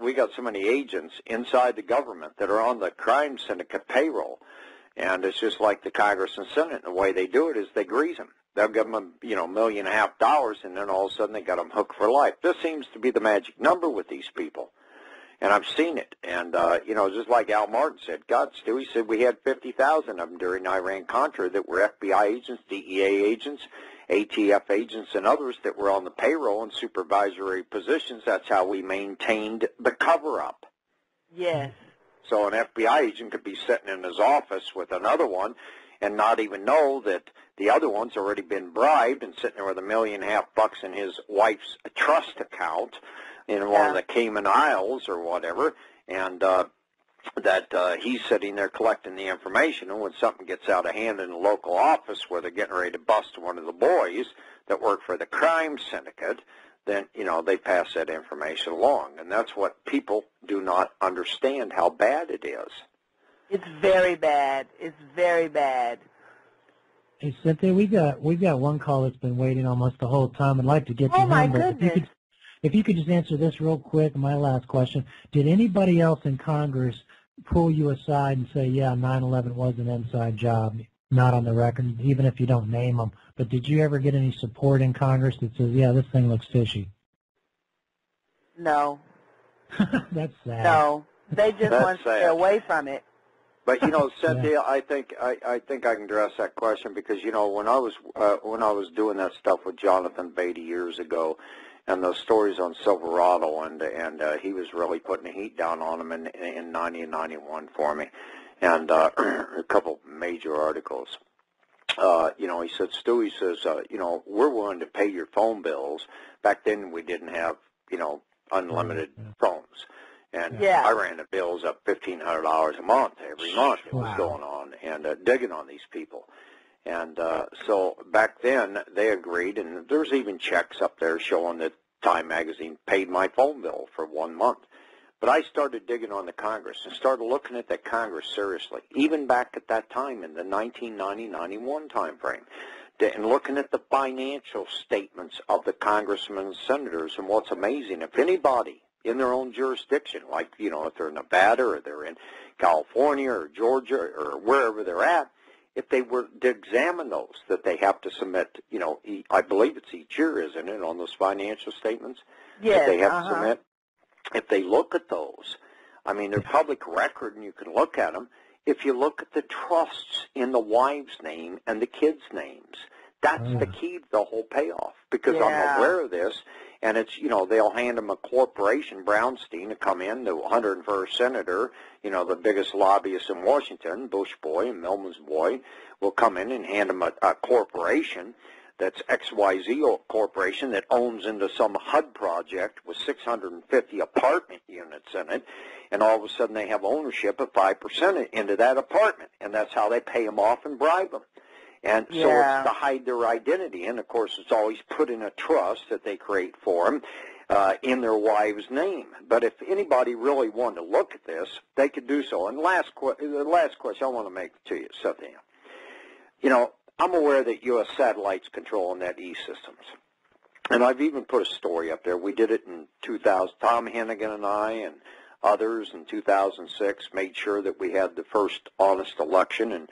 we got so many agents inside the government that are on the crime syndicate payroll. And it's just like the Congress and Senate. And the way they do it is they grease them. They'll give them, $1.5 million, and then all of a sudden they got them hooked for life. This seems to be the magic number with these people. And I've seen it. And, just like Al Martin said, God, Stu, he said we had 50,000 of them during Iran-Contra that were FBI agents, DEA agents, ATF agents, and others that were on the payroll and supervisory positions. That's how we maintained the cover-up. Yes. So an FBI agent could be sitting in his office with another one and not even know that the other one's already been bribed and sitting there with $1.5 million in his wife's trust account in one of the Cayman Isles or whatever, and that he's sitting there collecting the information. And when something gets out of hand in a local office where they're getting ready to bust one of the boys that work for the crime syndicate, then, they pass that information along. And that's what people do not understand, how bad it is. It's very bad. It's very bad. Hey, Cynthia, we got one call that's been waiting almost the whole time. I'd like to get to him. Oh, my goodness. If you could just answer this real quick, my last question. Did anybody else in Congress pull you aside and say, yeah, 9/11 was an inside job? Not on the record, even if you don't name them. But did you ever get any support in Congress that says, yeah, this thing looks fishy? No. That's sad. No. They just want to stay away from it. But Cynthia, I think I can address that question because when I was doing that stuff with Jonathan Beatty years ago, and those stories on Silverado, and he was really putting the heat down on him in 90 and 91 for me, and a couple major articles. He said, Stu, he says, we're willing to pay your phone bills. Back then we didn't have, unlimited phones. And I ran the bills up $1,500 a month every month. It was going on and digging on these people. And so back then they agreed, and there's even checks up there showing that Time Magazine paid my phone bill for 1 month. But I started digging on the Congress and started looking at that Congress seriously, even back at that time in the 1990-91 time frame, and looking at the financial statements of the congressmen and senators. And what's amazing, if anybody in their own jurisdiction, like, if they're in Nevada or they're in California or Georgia or wherever they're at, if they were to examine those, that they have to submit, I believe it's each year, isn't it, on those financial statements? Yes, that they have to submit. If they look at those, I mean, they're public record and you can look at them. If you look at the trusts in the wife's name and the kids' names, that's the key to the whole payoff, because I'm aware of this. And it's, they'll hand them a corporation, Brownstein, to come in, the 101st senator, the biggest lobbyist in Washington, Bush boy and Millman's boy, will come in and hand them a corporation that's XYZ corporation that owns into some HUD project with 650 apartment units in it, and all of a sudden they have ownership of 5% into that apartment, and that's how they pay them off and bribe them. And so it's to hide their identity. And, of course, it's always put in a trust that they create for them in their wife's name. But if anybody really wanted to look at this, they could do so. And the last question I want to make to you, Cynthia. I'm aware that U.S. satellites control Net E-Systems. And I've even put a story up there. We did it in 2000. Tom Hennigan and I and others in 2006 made sure that we had the first honest election. And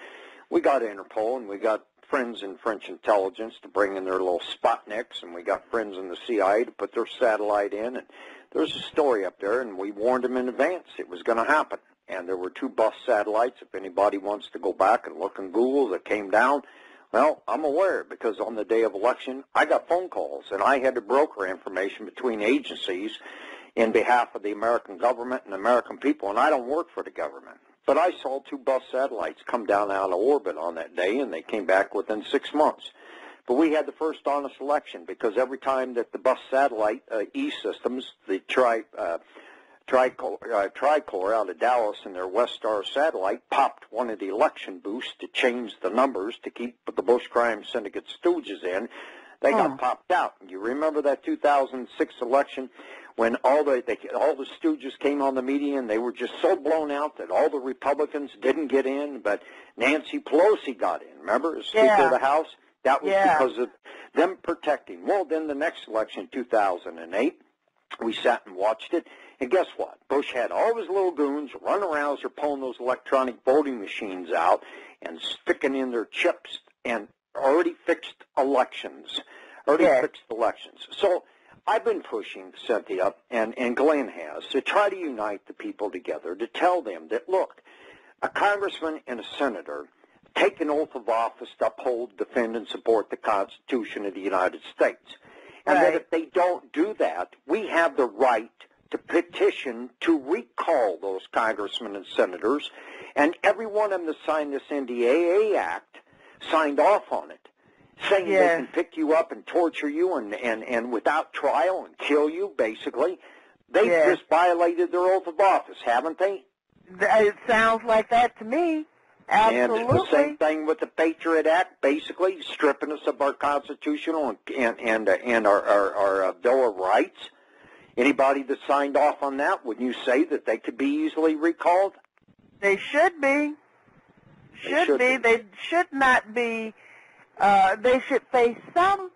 we got Interpol, and we got friends in French intelligence to bring in their little Sputniks, and we got friends in the CIA to put their satellite in. And there's a story up there, and we warned them in advance it was going to happen. And there were 2 bus satellites. If anybody wants to go back and look in Google that came down, well, I'm aware, because on the day of election, I got phone calls, and I had to broker information between agencies in behalf of the American government and the American people, and I don't work for the government. But I saw 2 bus satellites come down out of orbit on that day, and they came back within 6 months. But we had the first honest election, because every time that the bus satellite E-Systems, the Tricolor out of Dallas and their West Star satellite, popped one of the election boosts to change the numbers to keep the Bush crime syndicate stooges in, they got popped out. You remember that 2006 election when all the stooges came on the media and they were just so blown out that all the Republicans didn't get in, but Nancy Pelosi got in, remember, as Speaker of the House? That was because of them protecting. Well, then the next election, 2008, we sat and watched it, And guess what? Bush had all his little goons run around as they're pulling those electronic voting machines out and sticking in their chips and already fixed elections. So I've been pushing, Cynthia, and Glenn has, to try to unite the people together, to tell them that, look, a congressman and a senator take an oath of office to uphold, defend, and support the Constitution of the United States. And that if they don't do that, we have the right to petition to recall those congressmen and senators, and everyone in the signed this NDAA Act signed off on it, saying they can pick you up and torture you and without trial and kill you, basically. They just violated their oath of office, haven't they? It sounds like that to me. Absolutely. And the same thing with the Patriot Act, basically stripping us of our constitutional and our Bill of Rights. Anybody that signed off on that, would you say that they could be easily recalled? They should be. They should not be. They should face some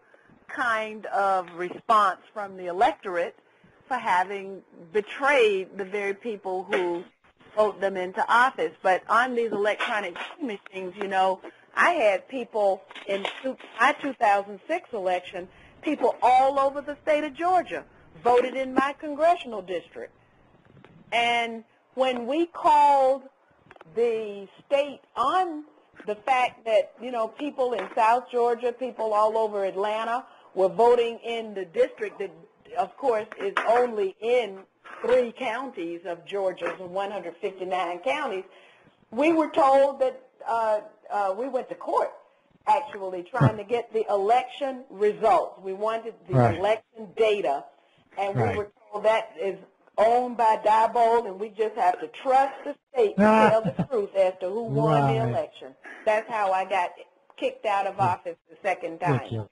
kind of response from the electorate for having betrayed the very people who vote them into office. But on these electronic voting machines, you know, I had people in my 2006 election, people all over the state of Georgia voted in my congressional district. And when we called the state on the fact that, you know, people in South Georgia, people all over Atlanta were voting in the district that, of course, is only in 3 counties of Georgia's 159 counties, we were told that we went to court, actually, trying to get the election results. We wanted the election data, and we were told that is owned by Diebold, and we just have to trust the state to tell the truth as to who won the election. That's how I got kicked out of office the second time.